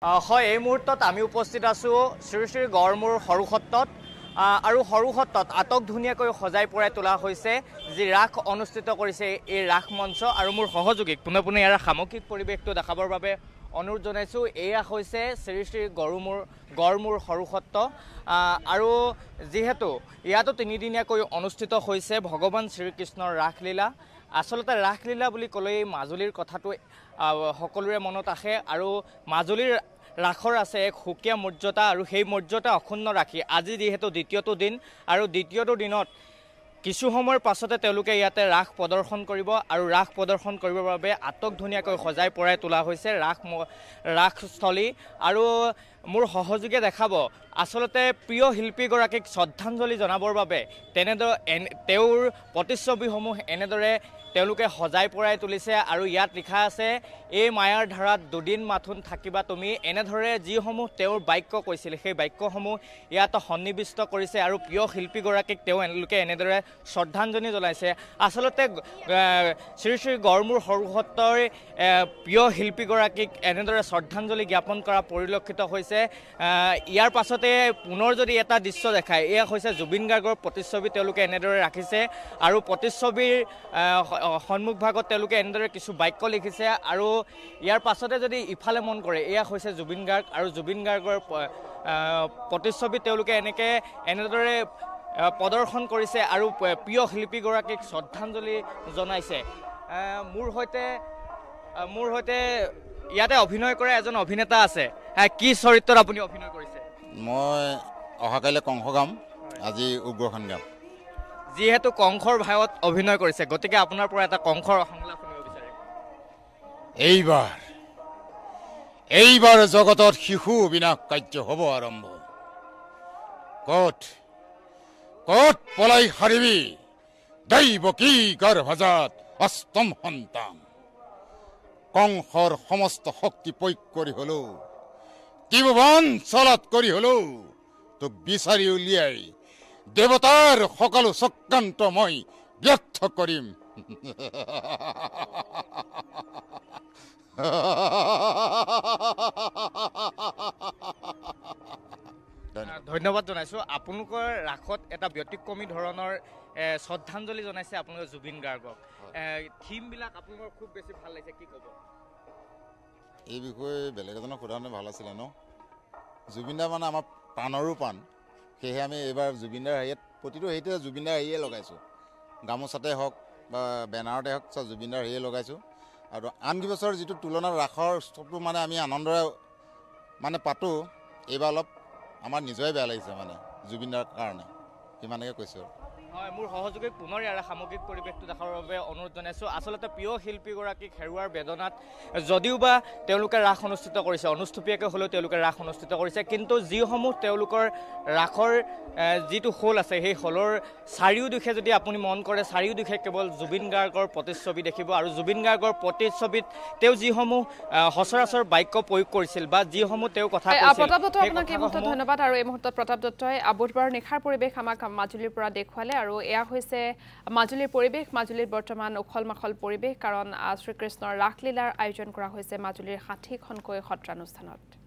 হয় এই মুহূৰ্তত আমি উপস্থিত আছো শ্ৰী শ্ৰী গড়মূৰ সৰু সত্ৰত আৰু সৰু সত্ৰত আটক ধুনীয়াকৈ সজাই পৰাই তোলা হৈছে যি ৰাস অনুষ্ঠিত কৰিছে এই ৰাস মঞ্চ আৰু মোৰ সহযোগীক পুনে পুনে ইয়াৰ সামগ্ৰিক পৰিৱেশটো দেখাবৰ বাবে অনুৰোধ জনাইছো। এয়া হৈছে শ্ৰী শ্ৰী গড়মূৰ সৰু সত্ৰ আৰু যিহেতু ইয়াতো তিনিদিনীয়াকৈ অনুষ্ঠিত হৈছে ভগৱান শ্ৰীকৃষ্ণৰ ৰাসলীলা। আচলতে ৰাসলীলা বুলি ক'লেই মাজুলীৰ কথাটো সকলোৰে মনত আহে আৰু মাজুলীৰ ৰাসৰ আছে এক সুকীয়া মৰ্যাদা আৰু সেই মৰ্যাদা অক্ষুণ্ণ ৰাখি আজি যিহেতু দ্বিতীয়টো দিন আৰু দ্বিতীয়টো দিনত কিছু সময়ৰ পাছতে তেওঁলোকে ইয়াতে ৰাস প্ৰদৰ্শন কৰিব আৰু ৰাস প্ৰদৰ্শন কৰিবৰ বাবে আটক ধুনীয়াকৈ সজাই পৰাই তোলা হৈছে ৰাসস্থলী। আৰু মোৰ সহযোগীয়ে দেখাব আচলতে প্ৰিয় শিল্পীগৰাকীক শ্ৰদ্ধাঞ্জলি জনাবৰ বাবে তেওঁৰ প্ৰতিচ্ছবিসমূহ এনেদৰে তেওঁলোকে সজাই পৰাই তুলিছে আৰু ইয়াত লিখা আছে এই মায়াৰ ধাৰাত দুদিন মাথোন থাকিবা তুমি। এনেদৰে যিসমূহ তেওঁৰ বাক্য কৈছিল সেই বাক্যসমূহ ইয়াত সন্নিৱিষ্ট কৰিছে আৰু প্ৰিয় শিল্পীগৰাকীক তেওঁলোকে এনেদৰে শ্ৰদ্ধাঞ্জলি জনাইছে। আচলতে শ্ৰী শ্ৰী গড়মূৰ সৰু সত্ৰৰ প্ৰিয় শিল্পীগৰাকীক এনেদৰে শ্ৰদ্ধাঞ্জলি জ্ঞাপন কৰা পৰিলক্ষিত হৈছে। ইয়াৰ পাছতে পুনৰ যদি এটা দৃশ্য দেখায় এয়া হৈছে জুবিন গাৰ্গৰ প্ৰতিচ্ছবি তেওঁলোকে এনেদৰে ৰাখিছে আৰু প্ৰতিচ্ছবিৰ সন্মুখভাগত তেওঁলোকে এনেদৰে কিছু বাক্য লিখিছে আৰু ইয়াৰ পাছতে যদি ইফালে মন কৰে এয়া হৈছে জুবিন গাৰ্গ আৰু জুবিন গাৰ্গৰ প্ৰতিচ্ছবি তেওঁলোকে এনেদৰে প্ৰদৰ্শন কৰিছে আৰু প্ৰিয় শিল্পীগৰাকীক শ্ৰদ্ধাঞ্জলি জনাইছে। মোৰ সৈতে ইয়াতে অভিনয় কৰা এজন অভিনেতা আছে। কি চৰিত্ৰত আপুনি অভিনয় কৰিছে? মই অহাকাইলৈ কংস গাম, আজি উগ্ৰখন গাম। যিহেতু কংসৰ ভাৱত অভিনয় কৰিছে গতিকে আপোনাৰ পৰা এটা কংসৰ সংলাপ শুনিব বিচাৰে। এইবাৰ জগতত শিশু বিনাশ কাৰ্য হ'ব আৰম্ভ। কত পলাই হাৰিবি দৈৱ কি গৰ্ভজাত অষ্টম সন্তান। কংসৰ সমস্ত শক্তি প্ৰয়োগ কৰি হলেও ত্ৰিভুৱন চলত কৰি হলেও তোক বিচাৰি উলিয়াই দেৱতাৰ সকলো চক্ৰান্ত মই ব্যৰ্থ কৰিম। ধন্যবাদ জনাইছো। আপোনালোকৰ ৰাসত এটা ব্যতিক্ৰমী ধৰণৰ শ্ৰদ্ধাঞ্জলি জনাইছে আপোনালোকে জুবিন গাৰ্গক। থিমবিলাক আপোনালোকৰ খুব বেছি ভাল লাগিছে, কি ক'ব? এই বিষয়ে বেলেগ এজনক সোধানে ভাল আছিলে ন। জুবিনদাৰ মানে আমাৰ প্ৰাণৰো প্ৰাণ, সেয়েহে আমি এইবাৰ জুবিনদাৰ হেৰিয়াত প্ৰতিটো হেৰিতে জুবিনদাৰ হেৰিয়ে লগাইছোঁ। গামোচাতে হওক বা বেনাৰতে হওক চব জুবিনদাৰ হেৰিয়ে লগাইছোঁ। আৰু আন কেইবছৰ যিটো তুলনাত ৰাসৰ উৎসৱটো মানে আমি আনন্দৰে মানে পাতোঁ, এইবাৰ অলপ আমাৰ নিজৰে বেয়া লাগিছে মানে জুবিনদাৰ কাৰণে, সিমানকে কৈছোঁ। হয়, মোৰ সহযোগীক পুনৰ ইয়াৰ সামগ্ৰিক পৰিৱেশটো দেখাবৰ বাবে অনুৰোধ জনাইছোঁ। আচলতে প্ৰিয় শিল্পীগৰাকীক হেৰুৱাৰ বেদনাত যদিওবা তেওঁলোকে ৰাস অনুষ্ঠিত কৰিছে, অনুষ্টুপীয়াকৈ হ'লেও তেওঁলোকে ৰাস অনুষ্ঠিত কৰিছে, কিন্তু যিসমূহ তেওঁলোকৰ ৰাসৰ যিটো শোল আছে সেই শোলৰ চাৰিওদিশে যদি আপুনি মন কৰে চাৰিওদিশে কেৱল জুবিন গাৰ্গৰ প্ৰতিচ্ছবি দেখিব আৰু জুবিন গাৰ্গৰ প্ৰতিচ্ছবিত তেওঁ যিসমূহ সচৰাচৰ বাক্য প্ৰয়োগ কৰিছিল বা যিসমূহ তেওঁ কথা কৈছিল। আপোনাক এই মুহূৰ্তত ধন্যবাদ। আৰু এই মুহূৰ্তত প্ৰতাপ দত্তই বুধবাৰৰ নিশাৰ পৰিৱেশ আমাক মাজুলীৰ পৰা দেখুৱালে আৰু এয়া হৈছে মাজুলীৰ পৰিৱেশ। মাজুলীত বৰ্তমান উখল মাখল পৰিৱেশ, কাৰণ শ্ৰীকৃষ্ণৰ ৰাসলীলাৰ আয়োজন কৰা হৈছে মাজুলীৰ ৬০খনকৈ সত্ৰানুষ্ঠানত।